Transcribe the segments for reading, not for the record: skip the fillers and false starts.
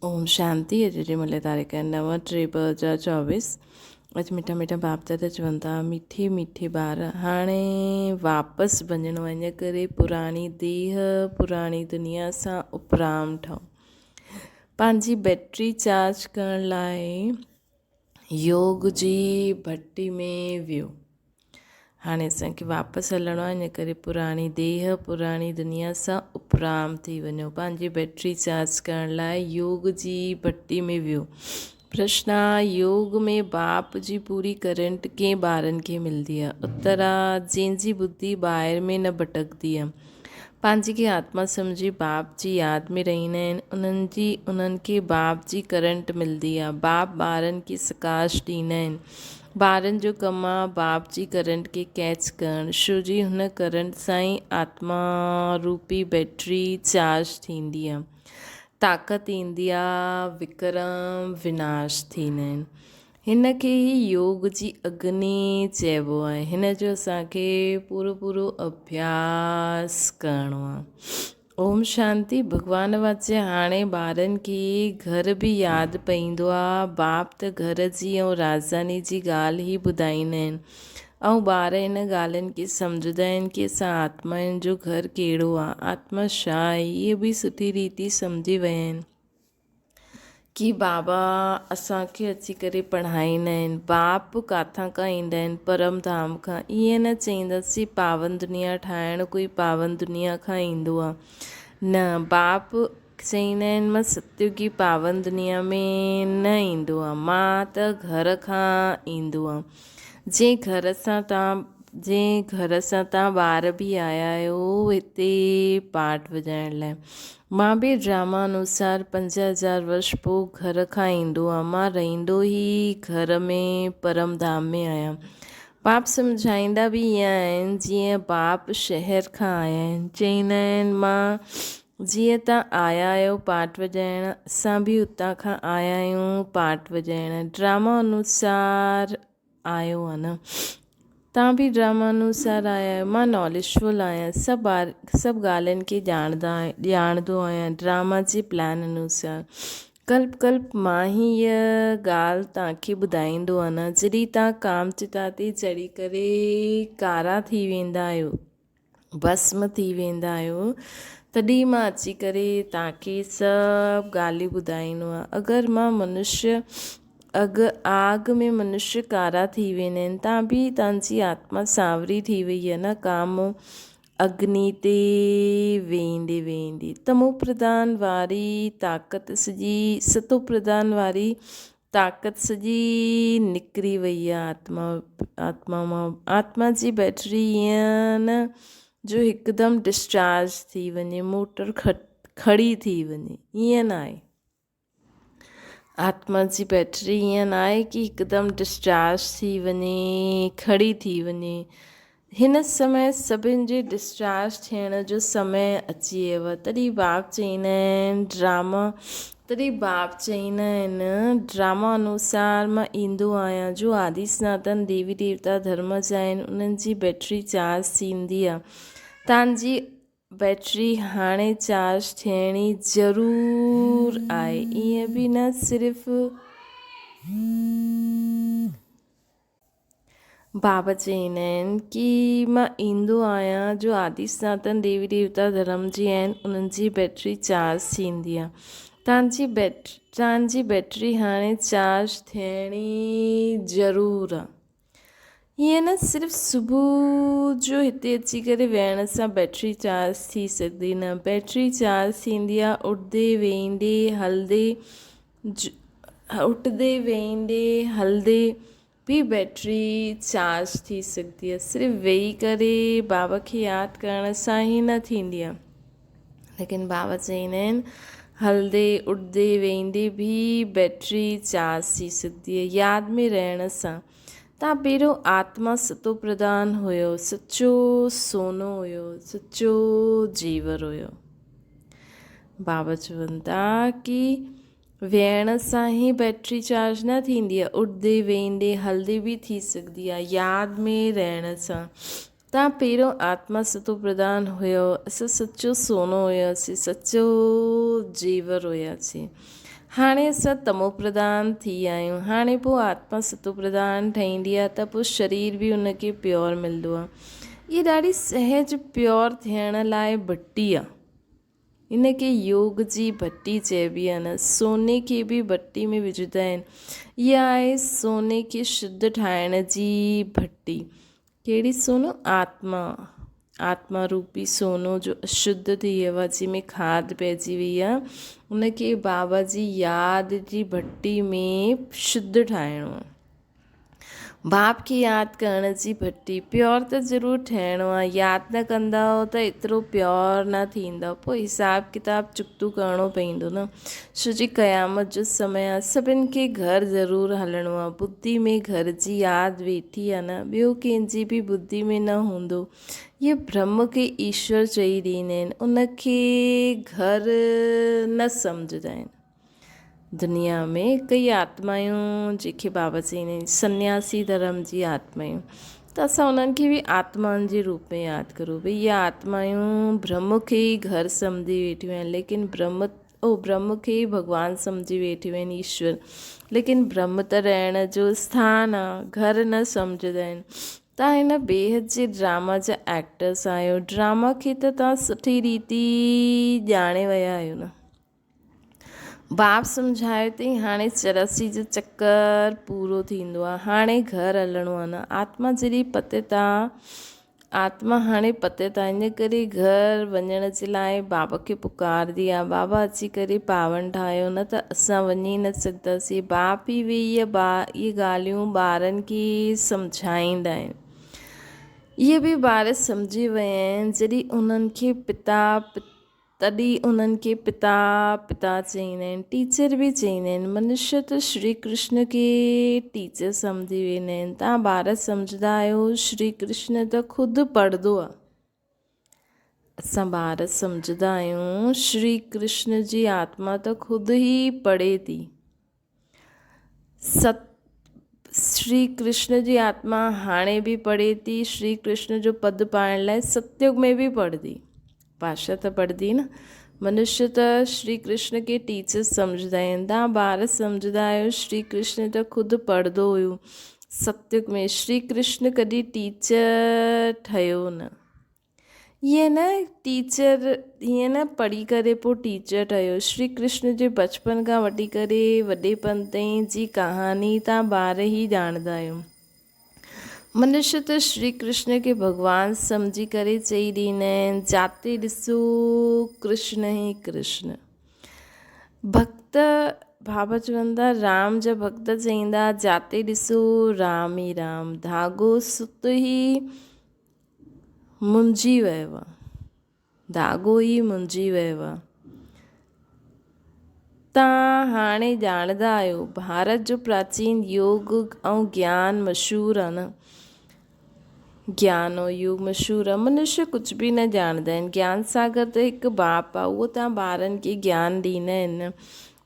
ओम शांति। अॼु जी मुले तारीख़ 9/3/2024। अॼु मिठा मिठा बाप दादा चवनि था, मीठे मीठे ॿार हाणे वापसि वञिणो आहे, इन करे पुराणी देह पुराणी दुनिया सां उपराम ठहो। पंहिंजी बैटरी चार्ज करण लाइ योग जी भट्टी में वियो। हाणे असांखे वापसि हलणो आहे, इन करे पुराणी देह पुराणी दुनिया सां उपराम थी वञो। पंहिंजी बैटरी चार्ज करण लाइ योग जी भट्टी में वियो। प्रश्न आहे, योग में बाप जी पूरी करंट कंहिं ॿारनि खे मिलंदी आहे? उत्तर आहे, जंहिंजी बुद्धि ॿाहिरि में न भटकदी आहे, पंहिंजी खे आत्मा सम्झी बाप जी यादि में रहंदा आहिनि, उन्हनि खे बाप जी करंट मिलंदी आहे। बाप ॿारनि खे सकाश ॾींदा आहिनि। ॿारनि जो कमु आहे बाप जी करंट खे कैच करणु, छो जी हुन करंट सां ई आत्मा रूपी बैटरी चार्ज थींदी आहे, ताक़त ईंदी आहे, विक्रम विनाश थींदा आहिनि। हिन खे ई योग जी अग्नि चइबो आहे। हिन जो असांखे पूरो अभ्यास करिणो आहे। ओम शांति। भगवान वाचे हाणे ॿारनि खे घर बि यादि पईंदो आहे। बाप त घर जी ऐं राजधानी जी ॻाल्हि ई ॿुधाईंदा आहिनि ऐं ॿार इन ॻाल्हियुनि खे सम्झंदा आहिनि कि असां आत्माउनि जो घर कहिड़ो आहे, आत्मा छा आहे। इहे बि सुठी रीति सम्झी विया आहिनि कि बाबा असांखे अची करे पढ़ाईंदा आहिनि। बाप काथां खां ईंदा आहिनि? परम धाम खां। ईअं न चईंदासीं पावन दुनिया ठाहिणु कोई पावन दुनिया खां ईंदो आहे, न। बाप चईंदा आहिनि मां सत्युगी पावन दुनिया में न ईंदो आहे, मां त घर खां ईंदो आहे। जंहिं घर सां तव्हां ॿार बि आया आहियो हिते पाठ वॼाइण लाइ, मां बि ड्रामा अनुसार 5000 वर्ष पोइ घर खां ईंदो आहे। मां रहंदो ई घर में परम धाम में आहियां। बाप सम्झाईंदा बि ईअं आहिनि जीअं बाप शहर खां आया आहिनि। चईंदा आहिनि मां जीअं तव्हां आया आहियो पाठ वॼाइण, असां बि उतां खां आया आहियूं पाठ वॼाइण। ड्रामा अनुसार आयो आहे न, तव्हां बि ड्रामा अनुसार आया आहियो। मां नॉलेजफुल आहियां, सभु ॻाल्हियुनि खे ॼाणंदो आहियां ड्रामा जे प्लान अनुसार। कल्प मां ई इहा ॻाल्हि तव्हांखे ॿुधाईंदो आहे न। जॾहिं तव्हां काम चिता ते चढ़ी करे कारा थी वेंदा आहियो, भस्म थी वेंदा आहियो, तॾहिं मां अची करे तव्हांखे सभु ॻाल्हियूं ॿुधाईंदो आहे। अगरि मां आग में मनुष्य कारा थी वेंदा आहिनि, तव्हांजी आत्मा सांवरी थी वई आहे न। काम अग्नि ते वेंदे तमो प्रधान वारी ताक़त सॼी, सतो प्रधान वारी ताक़त सॼी निकिरी वई आहे आत्मा जी बैटरी। ईअं न जो हिकदमि डिस्चार्ज थी वञे, मोटर खड़ी थी वञे, ईअं न आहे। आत्मा जी बैटरी ईअं न आहे कि हिकदमि डिस्चार्ज थी वञे, खड़ी थी वञे। हिन समय सभिनि जे डिस्चार्ज थियण जो समय अची वियो। तॾहिं बाप चईंदा आहिनि ड्रामा अनुसार मां ईंदो आहियां। जो आदि सनातन देवी देवता धर्म जा आहिनि, उन्हनि जी बैटरी चार्ज थींदी आहे। तव्हांजी बैटरी हाणे चार्ज थियणी ज़रूरु आहे। ईअं बि न सिर्फ़ु बाबा चईंदा आहिनि कि मां ईंदो आहियां। जो आदि सनातन देवी देवता धर्म जी आहिनि, उन्हनि जी बैटरी चार्ज थींदी आहे। तव्हांजी बैटरी हाणे चार्ज थियणी ज़रूरु आहे। हीअं न सिर्फ़ु सुबुह जो हिते अची करे वेहण सां बैटरी चार्ज थी सघंदी, न। बैटरी चार्ज थींदी आहे उठंदे हलंदे भी बैटरी चार्ज थी सघंदी आहे। सिर्फ़ु वेही करे बाबा खे यादि करण सां ई न थींदी आहे, लेकिन बाबा चईंदा आहिनि हलंदे उठंदे वेहंदे भी बैटरी चार्ज थी सघंदी आहे, यादि में रहण सां। तव्हां पहिरियों आत्मा सतो प्रधान हुयो, सचो सोनो हुयो, सचो जीवर हुयो। बाबा चवनि था कि वेहण सां ई बैटरी चार्ज न थींदी आहे, उठंदे वेहंदे हलंदे बि थी सघंदी आहे, यादि में रहण सां। तव्हां पहिरियों आत्मा सतो प्रधान हुयो, असां सचो सोनो हुयासीं, सचो जेवर हुयासीं। हाणे असां तमो प्रधान थी विया आहियूं। हाणे पोइ आत्मा सतो प्रधान ठहींदी आहे त पोइ शरीर बि उनखे प्योर मिलंदो आहे। इहा ॾाढी सहज प्योर थियण लाइ भट्टी आहे। इनखे योग जी भट्टी चइबी आहे। न सोने खे बि भट्टी में विझंदा आहिनि। इहा आहे सोने खे शुद्ध ठाहिण जी भट्टी। कहिड़ी सोनो? आत्मा रूपी सोनो जो अशुद्ध थी वियो आहे, जंहिंमें खाद पइजी वई आहे, उनखे बाबा जी यादि जी भट्टी में शुद्ध ठाहिणो आहे। बाप खे यादि करण जी भट्टी। प्योर त ज़रूरु ठहिणो आहे। यादि न कंदा त एतिरो प्योर न थींदो। पोइ हिसाबु किताबु चुकतो करिणो पवंदो न। छो जी क़यामत जो समय आहे। सभिनि खे घर ज़रूरु हलणो आहे। बुद्धि में घर जी यादि वेठी आहे न, ॿियो कंहिंजी बि बुद्धि में न हूंदो। इहे ब्रह्म खे ईश्वर चई ॾींदा आहिनि, उनखे घर न सम्झंदा आहिनि। दुनिया में कई आत्मायूं जेके बाबा चईंदा आहिनि सन्यासी धर्म जी आत्मायूं, त असां उन्हनि खे बि आत्माउनि जे रूप में यादि करूं। भई इहे आत्मायूं ब्रह्म खे ई घर सम्झी वेठियूं आहिनि, लेकिन ब्रह्म खे ई भॻवानु सम्झी वेठियूं आहिनि, ईश्वर। लेकिन ब्रह्म त रहण जो स्थान आहे, घर न सम्झंदा आहिनि। तव्हां हिन बेहद जे ड्रामा जा एक्टर्स आहियो। ड्रामा खे त तव्हां सुठी रीति ॼाणे विया आहियो न। बाप सम्झायो अथई हाणे 84 जो चकर पूरो थींदो आहे, हाणे घर हलणो आहे न। आत्मा जॾहिं पतित आहे, आत्मा हाणे पतित आहे, इन करे घर वञण जे लाइ बाबा खे पुकारंदी आहे। बाबा अची करे पावन ठाहियो, न त असां वञी न सघंदासीं। बाप ई वेई इहे ॻाल्हियूं ॿारनि खे सम्झाईंदा आहिनि। इहे बि ॿार सम्झी विया आहिनि जॾहिं उन्हनि खे तॾहिं उन्हनि खे पिता चईंदा आहिनि। टीचर बि चईंदा आहिनि। मनुष्य त श्री कृष्ण खे टीचर सम्झी वेंदा आहिनि। तव्हां ॿार सम्झंदा आहियो श्री कृष्ण त ख़ुदि पढ़ंदो आहे। असां ॿार सम्झंदा आहियूं श्री कृष्ण जी आत्मा त ख़ुदि ई पढ़े थी। श्री कृष्ण जी आत्मा हाणे बि पढ़े थी। श्री कृष्ण जो पद पाइण लाइ सतयुग में बि पढ़ंदी। भाषा त पढ़ंदी न। मनुष्य त श्री कृष्ण खे टीचर सम्झंदा आहिनि। तव्हां ॿार सम्झंदा आहियो श्री कृष्ण त ख़ुदि पढ़ंदो हुयो सतयुग में। श्री कृष्ण कॾहिं टीचर ठहियो न। ईअं न पढ़ी करे पोइ टीचर ठहियो। श्री कृष्ण जे बचपन खां वठी करे वॾेपन ताईं जी कहानी तव्हां ॿार ई ॼाणंदा आहियो। मनुष्य त श्री कृष्ण खे भॻवानु सम्झी करे चई ॾींदा आहिनि, जाते ॾिसो कृष्ण ई कृष्ण। भक्त बाबा चवंदा, राम जा भक्त चईंदा, जाते ॾिसो राम ई राम। धागो सुत ई मुंझी वियो आहे, धागो ई मुंझी वियो आहे। तव्हां हाणे ॼाणंदा आहियो भारत जो प्राचीन योग ऐं ज्ञान मशहूरु आहे न। ज्ञान ऐं योग मशहूरु आहे। मनुष्य कुझु बि न ॼाणंदा आहिनि। ज्ञान सागर त हिकु बाप आहे, उहो तव्हां ॿारनि खे ज्ञान ॾींदा आहिनि।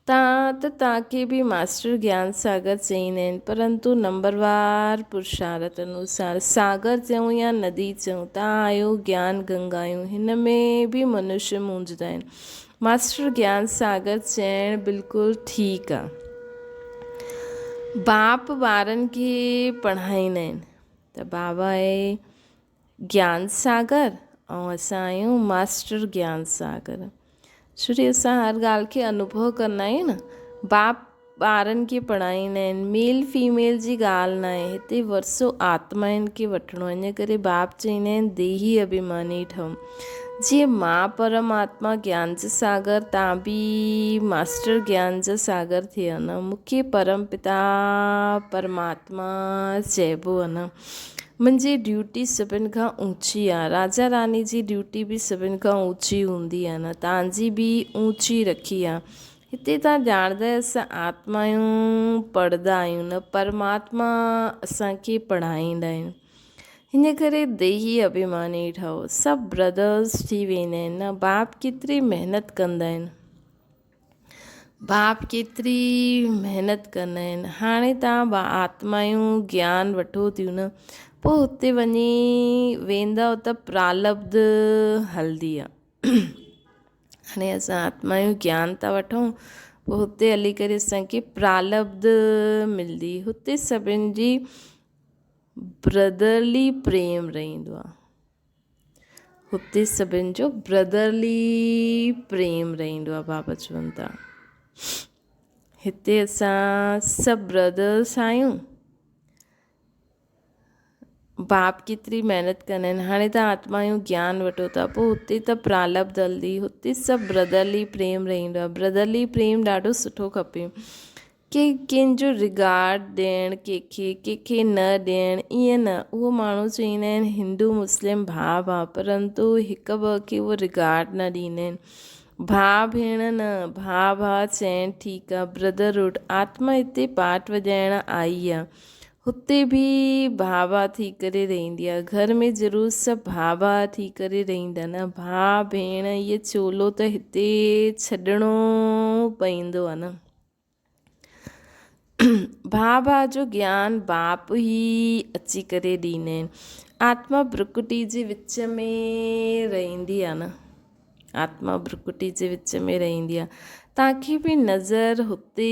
तव्हांखे बि मास्टर ज्ञान सागर चईंदा आहिनि, परंतु नंबरवार पुरुषार्थ अनुसार सागर चऊं या नदी चऊं, तव्हां आहियो ज्ञान गंगायूं। हिन में बि मनुष्य मुंझंदा आहिनि। मास्टर ज्ञान सागर चइणु बिल्कुलु ठीकु आहे। बाप ॿारनि खे पढ़ाईंदा आहिनि त बाबा आहे ज्ञान सागर ऐं असां आहियूं मास्टर ज्ञान सागर। छो जो असां हर ॻाल्हि खे अनुभव कंदा आहियूं न। बाप ॿारनि खे पढ़ाईंदा आहिनि। मेल फीमेल जी ॻाल्हि न आहे, हिते वरसो आत्माउनि खे वठिणो आहे। इन करे बाप चईंदा आहिनि देही अभिमानी ठहूं। जीअं मां परमात्मा ज्ञान जा सागर, तव्हां बि मास्टर ज्ञान जा सागर थिया न। मूंखे परम पिता परमात्मा चइबो आहे न। मुंहिंजी ड्यूटी सभिनि खां ऊची आहे। राजा रानी जी ड्यूटी बि सभिनि खां ऊची हूंदी आहे न, तव्हांजी बि ऊची रखी आहे। हिते तव्हां ॼाणंदा असां आत्मायूं पढ़ंदा आहियूं न, परमात्मा असांखे पढ़ाईंदा आहिनि। हिन करे देही अभिमानी ठहो। सभु ब्रदर्स थी वेंदा आहिनि न। बाप केतिरी महिनत कंदा आहिनि, बाप केतिरी महिनत कंदा आहिनि। हाणे तव्हां आत्मायूं ज्ञान वठो थियूं न। पोइ हुते वञी वेंदा त प्रालब्ध हलंदी आहे। हाणे असां आत्मा जो ज्ञान था वठूं, पोइ हुते हली करे असांखे प्रालब्ध मिलंदी। हुते सभिनि जी ब्रदरली प्रेम रहंदो आहे। हुते सभिनि जो ब्रदरली प्रेम रहंदो आहे। बाबा चवनि था हिते असां सभु ब्रदर्स आहियूं। बाप केतिरी महिनत कंदा आहिनि। हाणे तव्हां आत्मा जो ज्ञान वठो था, पोइ हुते त प्रालब्ध हलंदी, हुते सभु ब्रदरली प्रेम रहंदो आहे। ब्रदरली प्रेम ॾाढो सुठो खपे कि कंहिंजो रिगार्ड ॾियणु, कंहिंखे न ॾियणु, ईअं न। उहो माण्हू चवंदा आहिनि हिंदू मुस्लिम भाउ भाउ, परंतु हिकु ॿ खे उहो रिगार्ड न ॾींदा आहिनि। भाउ भेण न, भाउ भाउ चइनि ठीकु आहे, ब्रदरहुड। आत्मा हिते पाठ वॼाइण आई आहे, हुते बि भाउ भाउ थी करे रहंदी आहे। घर में ज़रूरु सभु भाउ भाउ थी करे रहंदा न। भाउ भेण इहे चोलो त हिते छॾिणो पवंदो आहे न। भाउ भाउ जो ज्ञान बाप ई अची करे ॾींदा आहिनि। आत्मा भ्रुकुटी जे विच में रहंदी आहे न। आत्मा भ्रुकुटी जे विच में रहंदी आहे। तव्हांखे बि नज़र हुते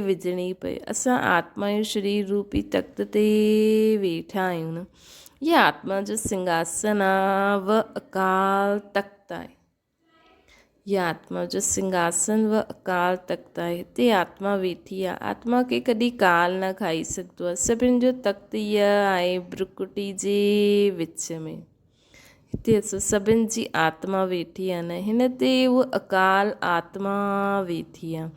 विझणी पए। असां आत्मा जो शरीर रूपी तख़्त ते वेठा आहियूं न। इहा आत्मा जो सिंघासन आहे, व अकाल तख़्त आहे। इहा आत्मा जो सिंघासन व अकाल तख़्त आहे। हिते आत्मा वेठी आहे। आत्मा खे कॾहिं काल न खाई सघंदो आहे। सभिनि जो तख़्त इहा आहे भ्रुकुटी जे विच में। हिते असां सभिनि जी आत्मा वेठी आहे न। हिन ते उहा अकाल आत्मा वेठी आहे,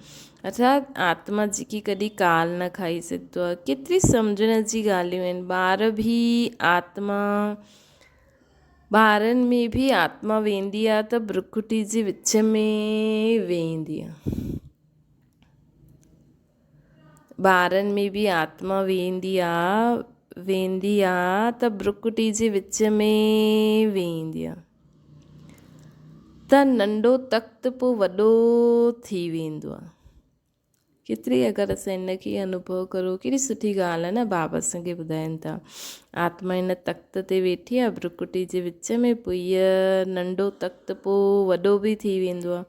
अर्थात आत्मा जेकी कॾहिं काल न खाई सघंदो आहे। केतिरी सम्झण जी ॻाल्हियूं आहिनि। ॿार बि आत्मा, ॿारनि में बि आत्मा वेंदी आहे त भ्रुकुटी जे विच में वेंदी आहे। ॿारनि में बि आत्मा वेंदी आहे त भ्रुकुटी जे विच में वेंदी आहे, त नंढो तख़्त पोइ वॾो थी वेंदो आहे। केतिरी अगरि असां हिनखे अनुभव करो, केॾी सुठी ॻाल्हि आहे न। बाबा असांखे ॿुधाइनि था आत्मा हिन तख़्त ते वेठी आहे भ्रुकुटी जे विच में, पोइ इहा नंढो तख़्त पोइ वॾो बि थी वेंदो आहे।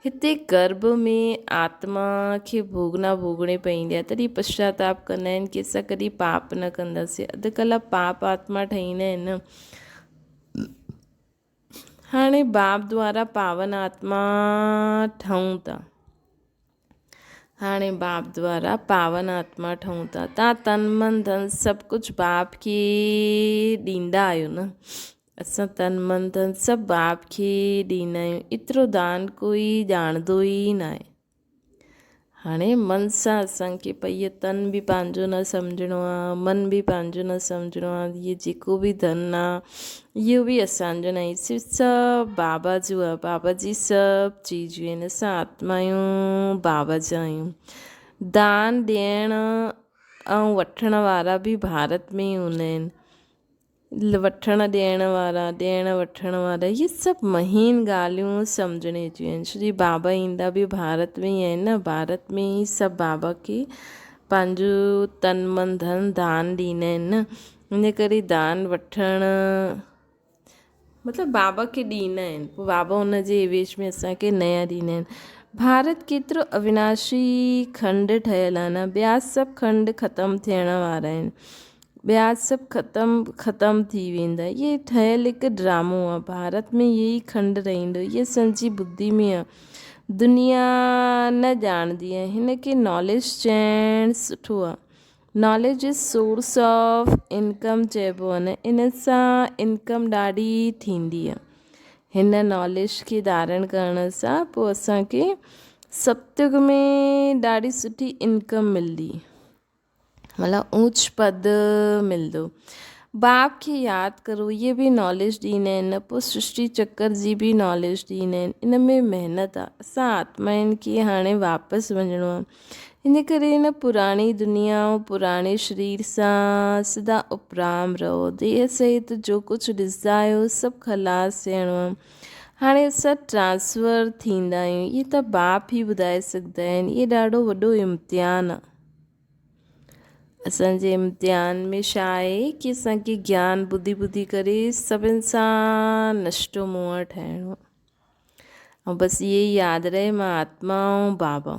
हिते गर्भ में आत्मा खे भोगना भोगणे पवंदी आहे। तॾहिं पश्चाताप कंदा आहिनि कि असां कॾहिं पाप न कंदासीं। अधु कलाक पाप आत्मा ठहींदा आहिनि न। हाणे बाप द्वारा पावन आत्मा ठहूं था। हाणे बाप द्वारा पावन आत्मा ठहूं था। तव्हां तन मन धन सभु कुझु बाप खे ॾींदा आहियो न। असां तन मन धन सभु बाप खे ॾींदा आहियूं। एतिरो दान कोई ॼाणंदो ई न आहे। हाणे मन सां असांखे इहो तन बि पंहिंजो न सम्झणो आहे, मन बि पंहिंजो न सम्झणो आहे। इहो जेको बि धन आहे इहो बि असांजो न आहे, सिर्फ़ु सभु बाबा जो आहे। बाबा जी सभु चीजूं आहिनि। असां आत्मा आहियूं, बाबा जा आहियूं। दान ॾियण ऐं वठण वारा बि भारत में ई हूंदा आहिनि। वठण ॾियण वारा इहे सभु महीन ॻाल्हियूं सम्झणे जूं आहिनि। श्री बाबा ईंदा बि भारत में ई आहिनि न। भारत में ई सभु बाबा खे पंहिंजो तन मन धन दान ॾींदा आहिनि न। हिन करे दान वठण मतिलबु बाबा खे ॾींदा आहिनि, पोइ बाबा हुन जे एवेज में असांखे नया ॾींदा आहिनि। भारत केतिरो अविनाशी खंड ठहियलु आहे न। ॿिया सभु खंड ख़तमु थियण वारा आहिनि। ॿिया सभु ख़तमु थी वेंदा। इहे ठहियलु हिकु ड्रामो आहे। भारत में इहे ई खंड रहंदो। इहे असांजी बुद्धि में आहे। दुनिया न ॼाणंदी आहे। हिन खे नॉलेज चइणु सुठो आहे। Knowledge is source of income चइबो आहे न। इन सां इनकम ॾाढी थींदी आहे। हिन नॉलेज खे धारण करण सां पोइ असांखे सत्युग में ॾाढी सुठी इनकम मिलंदी, मतिलबु ऊच पद मिलंदो। बाप खे यादि करो, इहे बि नॉलेज ॾींदा आहिनि। पोइ सृष्टि चक्कर जी बि नॉलेज ॾींदा आहिनि। इन में महिनत आहे। असां आत्माउनि खे हाणे वापसि वञिणो आहे। इन करे हिन पुराणी दुनिया ऐं पुराणे शरीर सां सदा उपराम रहो। देह सहित जो कुझु ॾिसंदा आहियो सभु ख़लास थियणो आहे। हाणे असां ट्रांसफर थींदा आहियूं। इहे त बाप ई ॿुधाए सघंदा आहिनि। इहे ॾाढो वॾो इम्तिहान आहे। असांजे इम्तिहान में छा आहे कि असांखे ज्ञान ॿुधी ॿुधी करे सभिनि सां नशो मुंहुं ठाहिणो आहे ऐं बसि इहे ई यादि रहे मां आत्मा ऐं बाबा।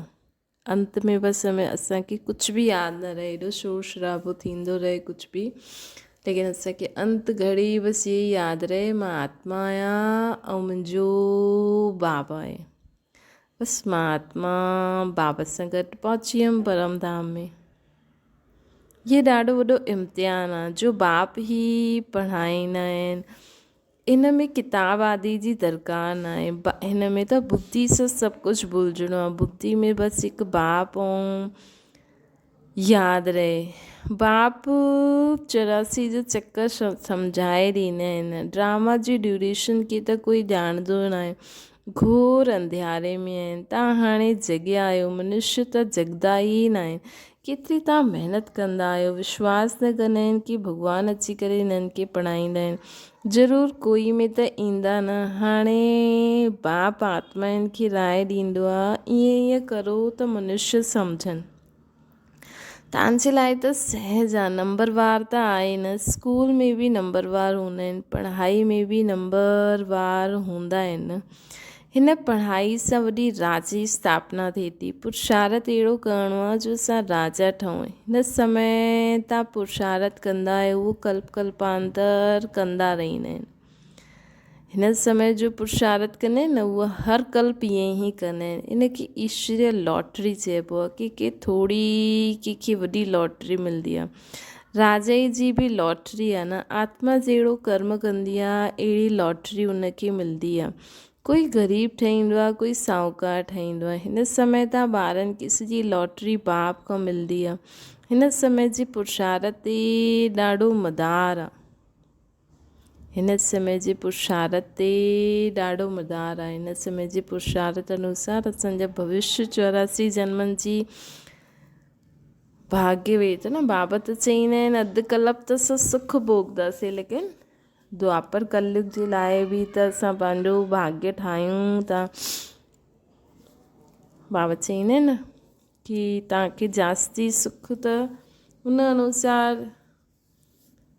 अंत में बसि असांखे कुझु बि यादि न रहे, एॾो शोर शराबो थींदो रहे कुझु बि, लेकिन असांखे अंत घड़ी बसि इहे ई यादि रहे मां आत्मा आहियां ऐं मुंहिंजो बाबा आहे। बसि मां आत्मा बाबा सां गॾु पहुची वियमि परम धाम में। ये ॾाढो वॾो इम्तिहान आहे जो बाप ई पढ़ाईंदा आहिनि। इन में किताब आदि जी दरकार न आहे, हिन में त बुद्धि सां सभु कुझु भुलिजणो आहे। बुद्धि में बसि हिकु बाप ऐं यादि रहे। बाप 84 जो चक्कर सम्झाए ॾींदा आहिनि। ड्रामा जी ड्यूरेशन खे त कोई ॼाणंदो न आहे, घोर अंधियारे में आहिनि। तव्हां हाणे जॻिया आहियो, मनुष्य त जॻंदा ई न आहिनि। केतिरी तव्हां महिनत कंदा आहियो, विश्वास न कंदा आहिनि कि भॻवानु अची करे हिननि खे पढ़ाईंदा आहिनि। ज़रूरु कोई में त ईंदा न। हाणे बाप आत्माउनि खे राय ॾींदो आहे ईअं करो त मनुष्य सम्झनि। तव्हांजे लाइ त सहज आहे, नंबरवार त आहे न। स्कूल में बि नंबरवार हूंदा आहिनि, पढ़ाई में बि नंबरवार हूंदा आहिनि। हिन पढ़ाई सां वॾी राज जी स्थापना थिए थी। पुरुषार्थ अहिड़ो करिणो आहे जो असां राजा ठहूं। हिन समय तव्हां पुरुषार्थ कंदा आहियो, उहो कल्पांतर कंदा रहंदा आहिनि। हिन समय जो पुरुषार्थ कंदा आहिनि न, उहा हर कल्प ईअं ई कंदा आहिनि। इनखे ईश्वरीय लॉटरी चइबो आहे कि थोरी कंहिंखे वॾी लॉटरी मिलंदी आहे। राजा जी बि लॉटरी आहे न। आत्मा जहिड़ो कर्म कंदी आहे अहिड़ी लॉटरी उनखे मिलंदी आहे। कोई ग़रीब ठहींदो आहे, कोई साहूकार ठहींदो आहे। हिन समय तव्हां ॿारनि खे सॼी लॉटरी बाप खां मिलंदी आहे। हिन समय जी पुरुषार्थ ते ॾाढो मदार आहे। हिन समय जे पुरुषार्थ ते ॾाढो मदार आहे। हिन समय जे पुरुषार्थ अनुसार असांजा भविष्य 84 जन्मनि जी भाग्य वे त न। बाबा त चईंदा आहिनि अधु कल्प त असां सुख भोगंदासीं, लेकिन द्वापर कलयुग जे लाइ बि त असां पंहिंजो भाग्य ठाहियूं था। बाबा चईंदा आहिनि न कि तव्हांखे जास्ती सुख त हुन अनुसार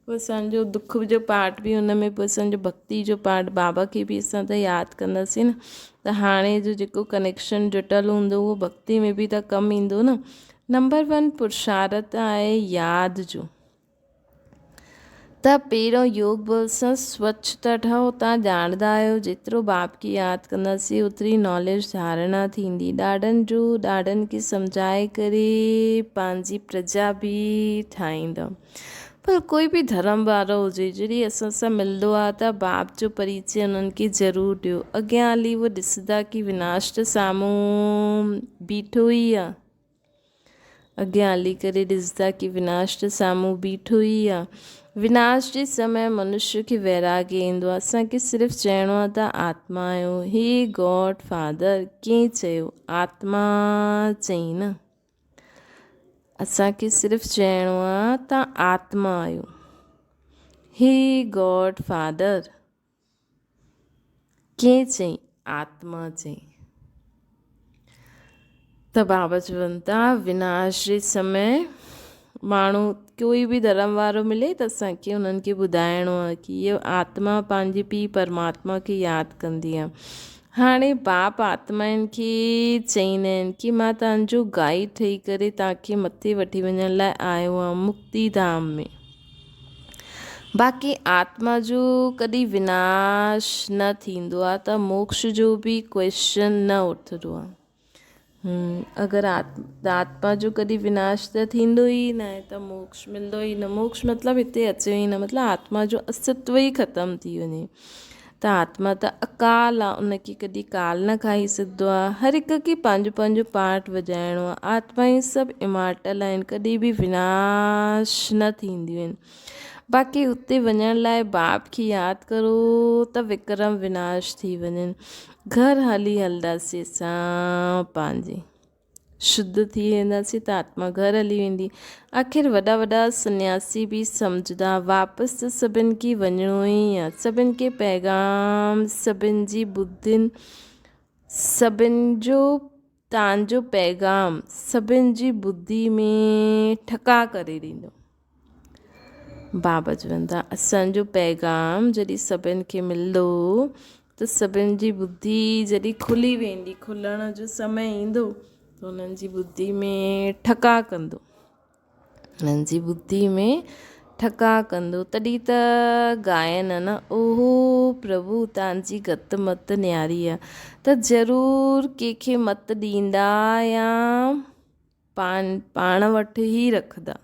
पोइ असांजो दुख जो पार्ट बि हुन में, पोइ असांजो भक्ति जो पार्ट बाबा खे बि असां त यादि कंदासीं न। त हाणे जो जेको कनेक्शन जुटियलु हूंदो उहो भक्ति में बि त कमु ईंदो न। नंबर 1 पुरुषार्थ आहे यादि जो। त पहिरों योग बल सां स्वच्छ था ठहो। तव्हां ॼाणंदा आहियो जेतिरो बाप खे यादि कंदासीं ओतिरी नॉलेज धारणा थींदी। ॾाढनि खे सम्झाए करे पंहिंजी प्रजा बि ठाहींदा। पर कोई बि धर्म वारो हुजे जॾहिं असां सां मिलंदो आहे त बाप जो परिचय उन्हनि खे ज़रूरु ॾियो। अॻियां हली उहो ॾिसंदा कि विनाश त साम्हूं बीठो ई आहे। अॻियां हली करे ॾिसंदा कि विनाश त साम्हूं बीठो ई आहे। विनाश जे समय मनुष्य खे वैराग्य ईंदो आहे। असांखे सिर्फ़ु चइणो आहे त आत्मा आहियो। हे गॉड फादर कीअं चयो? आत्मा चई न। असांखे सिर्फ़ु चइणो आहे तव्हां आत्मा आहियो। हे गॉड फादर कीअं चई? आत्मा चई। त बाबा चवनि था विनाश जे समय माण्हू कोई बि धर्म वारो मिले त असांखे उन्हनि खे ॿुधाइणो आहे कि इहो आत्मा पंहिंजे पीउ परमात्मा खे यादि कंदी आहे। हाणे बाप आत्माउनि खे चईंदा आहिनि कि मां तव्हांजो गाइड ठही करे तव्हांखे मथे वठी वञण लाइ आयो आहियां मुक्ति धाम में। बाक़ी आत्मा जो कॾहिं विनाश न थींदो आहे त मोक्ष जो बि क्वेश्चन न उथंदो आहे। अगरि आत्मा जो कॾहिं विनाश त थींदो ई न आहे त मोक्ष मिलंदो ई न। मोक्ष मतिलबु हिते अचे ई न, मतिलबु आत्मा जो अस्तित्व ई ख़तमु थी वञे। त आत्मा त अकाल आहे, उनखे कॾहिं काल न खाई सघंदो आहे। हर हिक खे पंहिंजो पंहिंजो पार्ट वॼाइणो आहे। आत्माऊं सभु इमॉर्टल आहिनि, कॾहिं बि विनाश न थींदियूं आहिनि। बाक़ी हुते वञण लाइ बाप खे यादि करो त विक्रम विनाश थी वञनि। घर हलंदासीं असां पंहिंजे शुद्ध थी वेंदासीं त आत्मा घर हली वेंदी। आख़िर वॾा वॾा सन्यासी बि सम्झंदा वापसि त सभिनि खे वञिणो ई आहे। सभिनि खे पैगाम, सभिनि जी बुद्धियुनि, सभिनि जो तव्हांजो पैगाम सभिनि जी ॿुधी में ठका करे ॾींदो। बाबा चवनि था असांजो पैगाम जॾहिं सभिनि खे मिलंदो त सभिनि जी ॿुधी जॾहिं खुली वेंदी, खुलण जो समय ईंदो त उन्हनि जी ॿुधी में ठका कंदो, उन्हनि जी ॿुधी में ठका कंदो। तॾहिं त गायन न ओहो प्रभु तव्हांजी गत मत न्यारी आहे, त ज़रूरु कंहिंखे मत ॾींदा या पाण वटि ई रखंदा।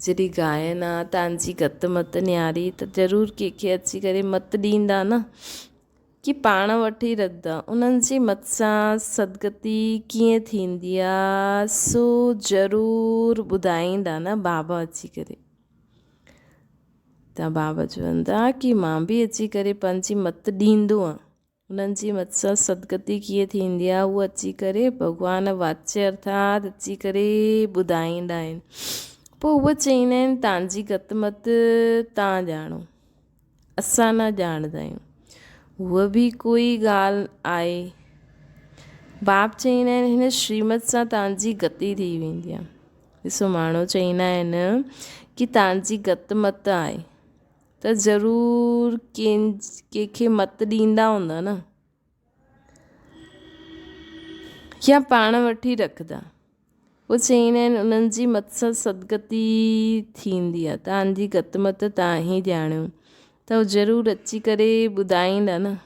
जॾहिं गायन आहे तव्हांजी गत मत न्यारी त ज़रूरु कंहिंखे अची करे मत ॾींदा न, कि पाण वटि ई रखंदा। उन्हनि जी मत सां सदगति कीअं थींदी आहे सो ज़रूरु ॿुधाईंदा न बाबा अची करे। त बाबा चवनि था कि मां बि अची करे पंहिंजी मत ॾींदो आहियां। उन्हनि जी मत सां सदगति कीअं थींदी आहे उहा अची करे भॻवान वाच्य अर्थात अची करे ॿुधाईंदा आहिनि। पोइ उहे चवंदा आहिनि तव्हांजी गत मत तव्हां ॼाणो, असां न ॼाणंदा आहियूं। उहा बि कोई ॻाल्हि आहे। बाप चवंदा आहिनि हिन श्रीमत सां तव्हांजी गति थी वेंदी आहे। ॾिसो माण्हू चवंदा आहिनि कि तव्हांजी गत मत आहे त ज़रूरु कंहिंखे मत ॾींदा हूंदा न, या पाण वटि रखंदा। उहे चवंदा आहिनि उन्हनि जी मत सां सदगति थींदी आहे, तव्हांजी गत मत तव्हां ई ॼाणियो। त उहे ज़रूरु अची करे ॿुधाईंदा न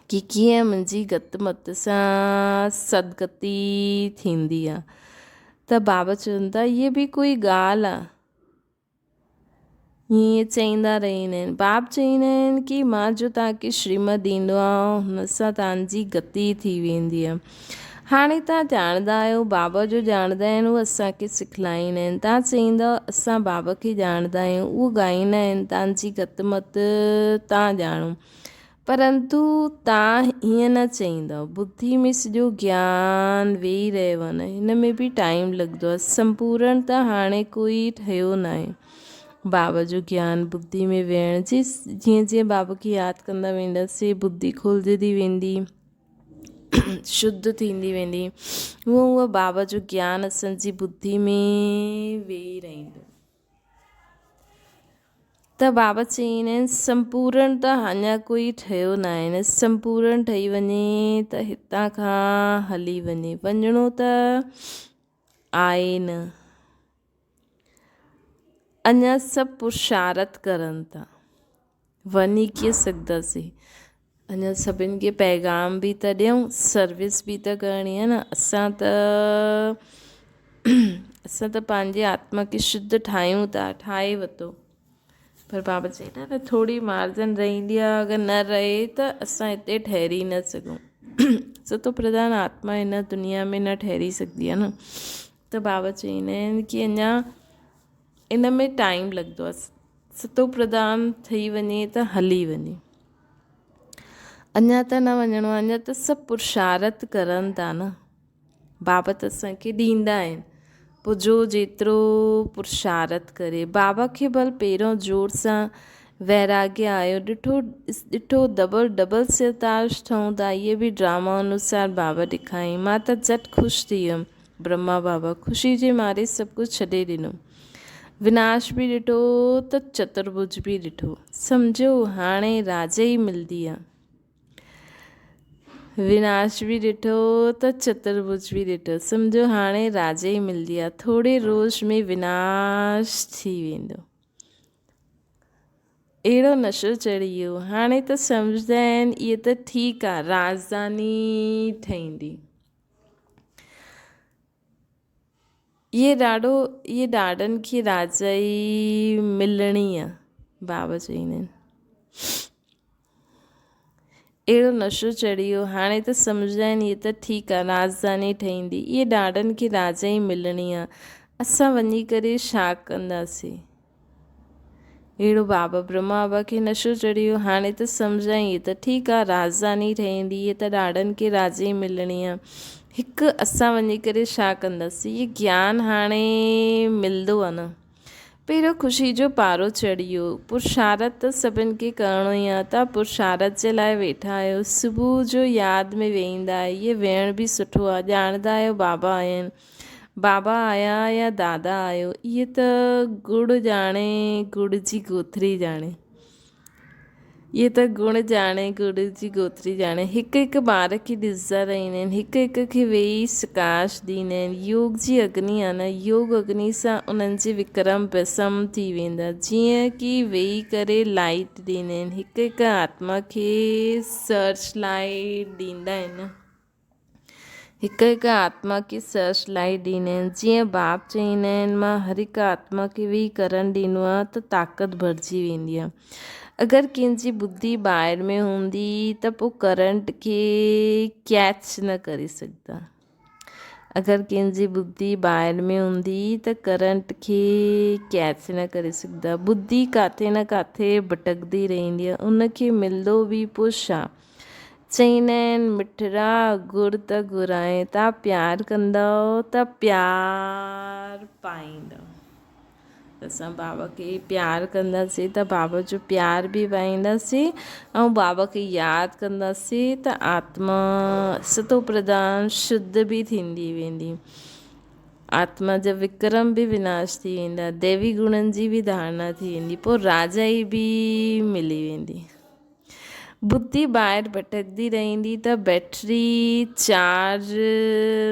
कि कीअं मुंहिंजी गत मत सां सदगति थींदी आहे। त बाबा चवनि था इहा बि कोई ॻाल्हि आहे, हीअं चईंदा रहंदा आहिनि। बाप चवंदा आहिनि कि मां जो तव्हांखे श्रीमत ॾींदो आहे हुन सां तव्हांजी गति थी वेंदी आहे। हाणे तव्हां ॼाणंदा आहियो, बाबा जो ॼाणंदा आहिनि उहे असांखे सिखलाईंदा आहिनि। तव्हां चईंदव असां बाबा खे ॼाणंदा आहियूं, उहे ॻाईंदा आहिनि तव्हांजी गत मत तव्हां ॼाणो, परंतु तव्हां हीअं न चईंदव। बुद्धि में सॼो ज्ञान वेही रहियो आहे न, हिन में बि टाइम लॻंदो आहे। संपूर्ण त हाणे कोई ठहियो न आहे बाबा जो ज्ञान बुद्धि में वेहण जी। जीअं जीअं बाबा खे यादि कंदा वेंदासीं बुद्धि खुलजंदी वेंदी, शुद्ध थींदी वेंदी, उहो बाबा जो ज्ञान असांजी बुद्धि में वेही रहंदो। त बाबा चवंदा आहिनि संपूर्ण त अञा कोई ठहियो न आहे। संपूर्ण ठही वञे त हितां खां हली वञे, वञिणो त आहे न। अञा सभु पुरुषारत करनि था, वञी कीअं सघंदासीं। अञा सभिनि खे पैगाम बि त ॾियूं, सर्विस बि त करणी आहे न। असां त पंहिंजे आत्मा खे शुद्ध ठाहियूं था, ठाहे वरितो, पर बाबा चवंदा न थोरी मार्जन रहंदी आहे, अगरि न रहे त असां हिते ठहरी न सघूं। सतो प्रधान आत्मा हिन दुनिया में न ठहरी सघंदी आहे न। त बाबा चवंदा आहिनि कि अञा इन में टाइम लॻंदो आहे। सतो प्रधान ठही वञे त हली वञे, अञा त न वञिणो आहे। अञा त सभु पुरुषारत करनि था न, बाबा त असांखे ॾींदा आहिनि। पोइ जो जेतिरो पुरुषारत करे, बाबा खे भल पहिरियों जोर सां वैराग्य आयो, ॾिठो डबल सिरताज ठहूं था। इहे बि ड्रामा अनुसार बाबा ॾेखारियईं। मां त झटि ख़ुशि थी वियमि। ब्रह्मा बाबा ख़ुशी जे मारे सभु कुझु छॾे ॾिनो। विनाश बि ॾिठो त चतुर्भुज बि ॾिठो। सम्झो हाणे राजा ई मिलंदी आहे। विनाश बि ॾिठो त चतुर्भुज बि ॾिठो। सम्झो हाणे राजा ई मिलंदी आहे। थोरे रोज़ में विनाश थी वेंदो। अहिड़ो नशो चढ़ी वियो। हाणे त सम्झंदा आहिनि इहे त ठीकु आहे, राजधानी ठहींदी। इहे ॾाढनि खे राजा ई मिलणी आहे, बाबा चवंदा आहिनि। अहिड़ो नशो चढ़ी वियो। हाणे त सम्झंदा आहिनि इहे त ठीकु आहे, राजधानी ठहींदी। इहे ॾाढनि खे राजा ई मिलणी आहे, असां वञी करे छा कंदासीं। अहिड़ो बाबा ब्रह्मा बाबा खे नशो चढ़ी वियो। हाणे त सम्झां इहे त ठीकु आहे, राजधानी ठहींदी, इहे त ॾाढनि खे राजा ई मिलणी आहे। हिकु असां वञी करे छा कंदासीं। इहे ज्ञान हाणे मिलंदो आहे न। पहिरियों ख़ुशी जो पारो चढ़ियो, पुरुषारत त सभिनि खे करिणो ई आहे। तव्हां पुरुषारत जे लाइ वेठा आहियो, सुबुह जो यादि में वेहींदा, इहे वेहण बि सुठो आहे। ॼाणंदा आहियो बाबा आया आहिनि, बाबा आया या दादा आयो, इहे त गुड़ ॼाणे गुड़ जी गोथरी ॼाणे, इहे त गुण ॼाणे गुड़ जी गोथरी ॼाणे। हिकु हिकु ॿार खे ॾिसंदा रहंदा आहिनि, हिकु हिकु खे वेही सकाश ॾींदा आहिनि। योग जी अग्नि आहे न, योग अग्नि सां उन्हनि जे विक्रम भस्म थी वेंदा, जीअं की वेही करे लाइट ॾींदा आहिनि। हिकु हिकु आत्मा खे सर्च लाइट ॾींदा आहिनि, हिकु हिकु आत्मा खे सर्च लाइट ॾींदा आहिनि। जीअं बाप चवंदा आहिनि, मां हर हिकु आत्मा खे वेही करणु ॾींदो आहे त ताक़त भरिजी वेंदी आहे। अगरि कंहिंजी बुद्धि ॿाहिरि में हूंदी त पोइ करंट खे कैच न करे सघंदा। अगरि कंहिंजी बुद्धि ॿाहिरि में हूंदी त करंट खे कैच न करे सघंदा। बुद्धि किथे न किथे भटकदी रहंदी आहे, उनखे मिलंदो बि पोइ छा। चवंदा आहिनि मिठड़ा गुड़ त घुराए, तव्हां प्यारु कंदव त प्यारु पाईंदव। असां बाबा खे प्यारु कंदासीं त बाबा जो प्यार बि पाईंदासीं, ऐं बाबा खे यादि कंदासीं त आत्मा सतो प्रधान शुद्ध बि थींदी वेंदी, आत्मा जा विक्रम बि विनाश थी वेंदा, दैवी गुणनि जी बि धारणा थी वेंदी, पोइ राजाई बि मिली वेंदी। बुद्धि ॿाहिरि भटकदी रहंदी त बैटरी चार्ज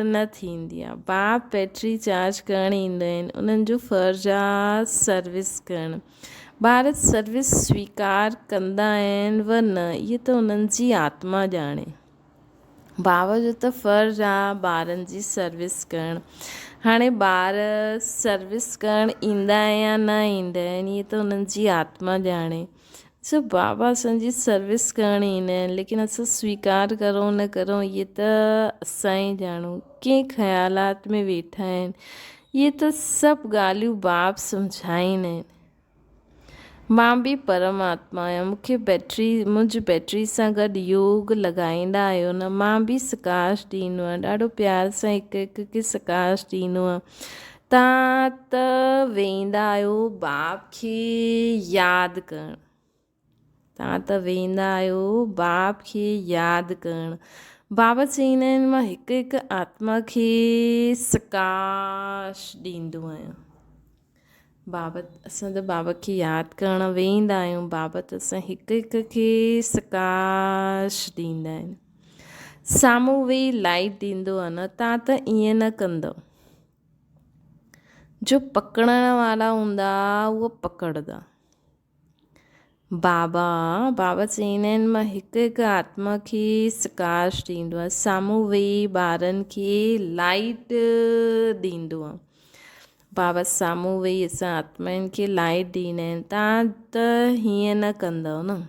न थींदी आहे। बाप बैटरी चार्ज करणु ईंदा आहिनि, उन्हनि जो फ़र्ज़ु आहे सर्विस करणु। ॿार सर्विस स्वीकार कंदा आहिनि व न, इहे त उन्हनि जी आत्मा ॼाणे। बाबा जो त फ़र्ज़ु आहे ॿारनि जी सर्विस करणु। हाणे ॿार सर्विस करणु ईंदा या न ईंदा आहिनि, इहे त उन्हनि जी आत्मा ॼाणे। सो बाबा असांजी सर्विस करणु ईंदा आहिनि, लेकिन असां स्वीकार करूं न करूं इहे त असां ई ॼाणूं। कंहिं ख़्यालात में वेठा आहिनि, इहे त सभु ॻाल्हियूं बाप सम्झाईंदा आहिनि। मां बि परमात्मा आहियां, मूंखे मुंहिंजी बैटरी सां गॾु योग लॻाईंदा आहियो न, मां बि सकाश ॾींदो आहियां, ॾाढो प्यार सां हिकु हिकु खे सकाश ॾींदो आहियां। तव्हां त वेंदा आहियो बाप खे यादि करणु, तव्हां त वेंदा आहियो बाप खे यादि करणु। बाबा चवंदा आहिनि मां हिकु हिकु आत्मा खे सकाश ॾींदो आहियां। बाबा असां त बाबा खे यादि करणु वेंदा आहियूं, बाबा त असां हिकु हिकु खे सकाश ॾींदा आहिनि। साम्हूं वेही लाइट ॾींदो आहे न, तव्हां त ईअं न कंदव। जो पकड़ण वारा हूंदा उहो पकड़ंदा। बाबा चवंदा आहिनि मां हिकु हिकु आत्मा खे सकाश ॾींदो आहे, साम्हूं वेही ॿारनि खे लाइट ॾींदो आहे। बाबा साम्हूं वेही असां आत्माउनि खे लाइट ॾींदा आहिनि, तव्हां त हीअं न कंदव न।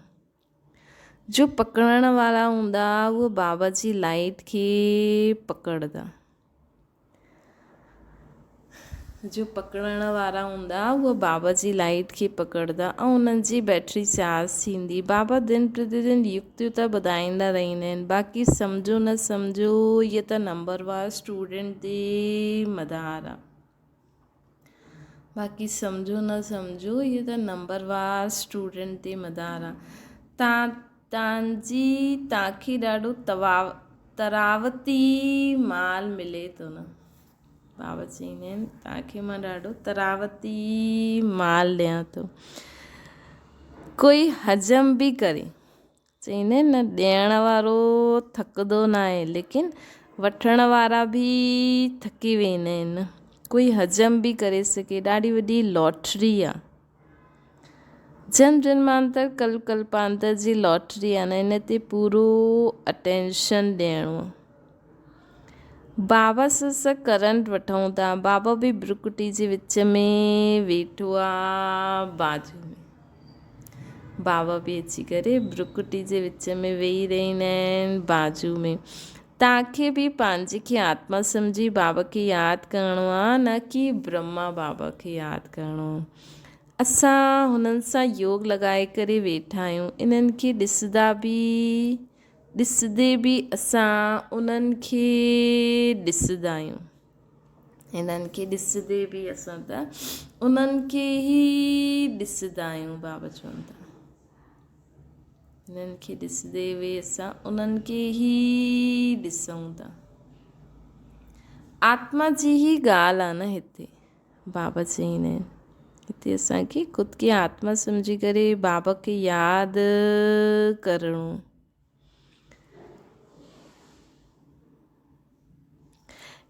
जो पकड़ण वारा हूंदा उहो बाबा जी लाइट खे पकड़ंदा, जो पकड़ण वारा हूंदा उहो बाबा जी लाइट खे पकड़ंदा ऐं उन्हनि जी बैटरी चार्ज थींदी। बाबा दिन प्रतिदिन युक्तियूं त ॿुधाईंदा रहंदा आहिनि, बाक़ी सम्झो न सम्झो इहे त नंबरवार स्टूडेंट ते मदार आहे। बाक़ी सम्झो न सम्झो इहे त नंबरवार स्टूडेंट ते मदार आहे। तव्हांखे ॾाढो तरावती माल मिले थो न। बाबा चवंदा आहिनि तव्हांखे मां ॾाढो तरावती माल ॾियां थो। कोई हजम बि करे, चवंदा आहिनि न ॾियण वारो थकंदो न आहे, लेकिन वठण वारा बि थकी वेंदा आहिनि। कोई हजम बि करे सघे, ॾाढी वॾी लॉटरी आहे, जन्म जन्मांतर कल्पांतर जी लॉटरी आहे न, इन ते पूरो अटेंशन ॾियणो आहे। बाबा सां करंट वठूं था, बाबा बि ब्रुकुटी जे विच में वेठो आहे बाजू में, बाबा बि अची करे ब्रुकुटी जे विच में वेही रहंदा आहिनि बाजू में। तव्हांखे बि पंहिंजे खे आत्मा सम्झी बाबा खे यादि करिणो आहे, न कि ब्रह्मा बाबा खे यादि करिणो आहे। असां हुननि सां योग लॻाए करे वेठा आहियूं, इन्हनि खे ॾिसंदे बि असां उन्हनि खे ॾिसंदा आहियूं। हिननि खे ॾिसंदे बि असां त उन्हनि खे ई ॾिसंदा आहियूं। बाबा चवनि था हिननि खे ॾिसंदे बि असां उन्हनि खे ई ॾिसूं था। आत्मा जी ई ॻाल्हि आहे न हिते। बाबा चईंदा आहिनि हिते असांखे ख़ुदि खे आत्मा सम्झी करे बाबा खे यादि करिणो।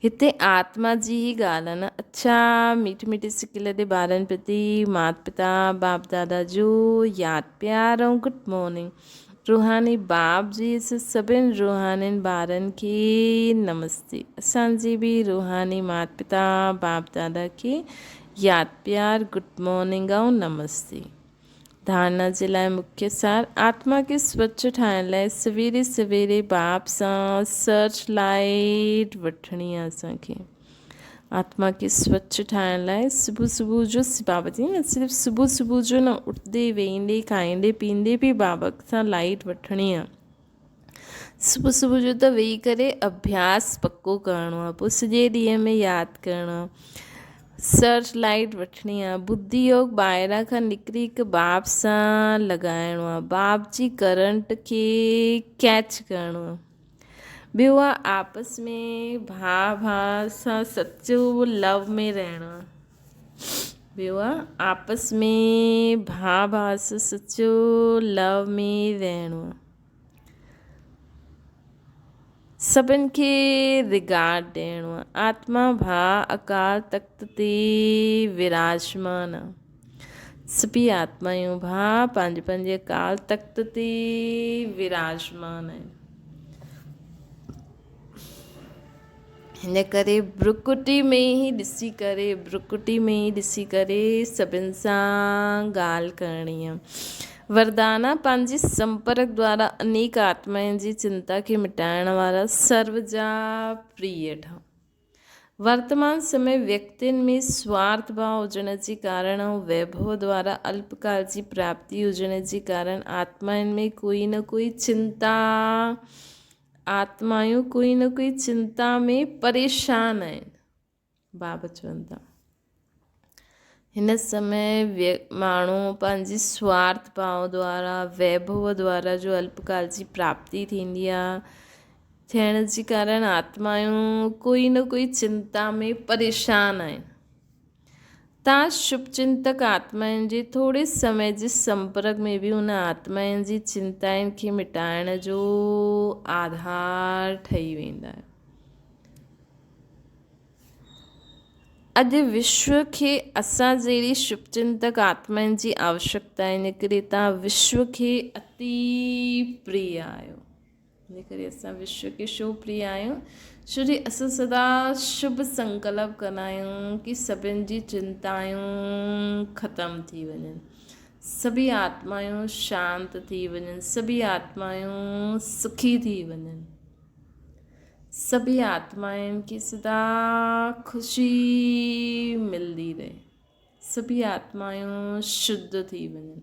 हिते आत्मा जी ही ॻाल्हि आहे न। अच्छा, मीठी मीठी सिकिल ते ॿारनि प्रति माता पिता बाप दादा जो यादि प्यार ऐं गुड मॉर्निंग। रूहानी बाप जी सभिनि रूहानियुनि ॿारनि खे नमस्ते। असांजी बि रूहानी माता पिता बाप दादा खे यादि प्यार गुड मॉर्निंग ऐं नमस्ते। धारणा जे लाइ मुख्य सार। आत्मा खे स्वच्छ ठाहिण लाइ सवेरे सवेरे बाप सां सर्च लाइट वठणी आहे असांखे। आत्मा खे स्वच्छ ठाहिण लाइ सुबुह सुबुह जो बाबा जी न सिर्फ़ु सुबुह सुबुह जो न उठंदे वेहींदे खाईंदे पीअंदे बि बाबा सां लाइट वठणी आहे। सुबुह सुबुह जो त वेही करे अभ्यास पको करिणो आहे, पोइ सॼे ॾींहं में यादि करिणो आहे। सर्च लाइट वठणी आहे। बुद्धि योग ॿाहिरां खां निकिरी हिकु बाप सां लॻाइणो आहे। बाप जी करंट खे कैच करिणो आहे। ॿियो आहे आपस में भाउ सां सचो लव में रहणो आहे। ॿियो आहे आपस में भाउ सां सचो लव में रहणो आहे। सभिनि खे रिगार्ड ॾियणो आहे। आत्मा भाउ अकाल तख्त ते विराजमान आहे। सभी आत्मायूं भाउ पंहिंजे पंहिंजे अकाल तख्त ते विराजमान आहिनि। हिन करे ब्रुकुटी में ई ॾिसी करे सभिनि सां ॻाल्हि करणी आहे। वरदाना पंहिंजे संपर्क द्वारा अनेक आत्माउनि जी चिंता खे मिटाइण वारा सर्व जा प्रिय ठा। वर्तमान समय व्यक्तियुनि में स्वार्थ भाव हुजण जे कारण ऐं वैभव द्वारा अल्पकाल जी प्राप्ति हुजण जे कारण आत्माउनि में कोई न कोई चिंता में परेशान आहिनि। बाबा चवनि था हिन समय माण्हू पंहिंजी स्वार्थ भाव द्वारा वैभव द्वारा जो अल्पकाल जी प्राप्ति थींदी आहे थियण जे कारण आत्मायूं कोई न कोई चिंता में परेशान आहिनि। तव्हां शुभचिंतक आत्माउनि जे थोरे समय जे संपर्क में बि उन आत्माउनि जी चिंताउनि खे मिटाइण जो आधार ठही वेंदा आहियो। अॼु विश्व खे असां जहिड़ी शुभचिंतक आत्माउनि जी आवश्यकता आहे। इन करे तव्हां विश्व खे अति प्रिय आहियो। इन करे असां विश्व खे छो प्रिय आहियूं? छो जो असां सदा शुभ संकल्प कंदा आहियूं कि सभिनि जी चिंतायूं ख़तमु थी वञनि, सभी आत्मायूं शांत थी वञनि, सभी आत्मायूं सुखी थी वञनि, सभी आत्माउनि खे सदा ख़ुशी मिलंदी रहे, सभी आत्मायूं शुद्ध थी वञनि।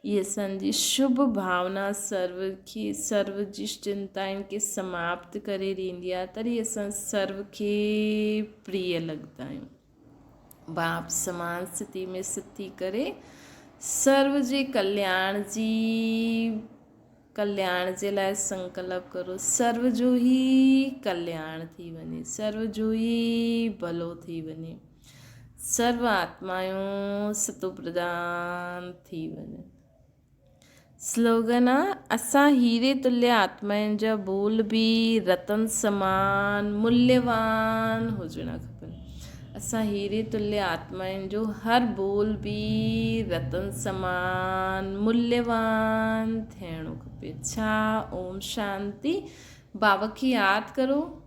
ये असांजी शुभ भावना सर्व जी चिंताउनि खे समाप्त करे ॾींदी आहे। तॾहिं असां सर्व खे प्रिय लॻंदा आहियूं। बाप समान स्थिति में स्थित थी करे सर्व जे कल्याण जे लाइ संकल्प करो। सर्व जो ई कल्याण थी वञे, सर्व जो ई भलो थी वञे, सर्व आत्मायूं सतो प्रदान थी वञे। स्लोगन आहे असां हीरे तुल्य आत्माउनि जा बोल बि रतन समान मूल्यवान हुजणा खपनि। असां हीरे तुल्य आत्माउनि जो हर बोल बि रतन समान मूल्यवान थियणो खपे। छा ओम शांति। बाबा खे यादि करो,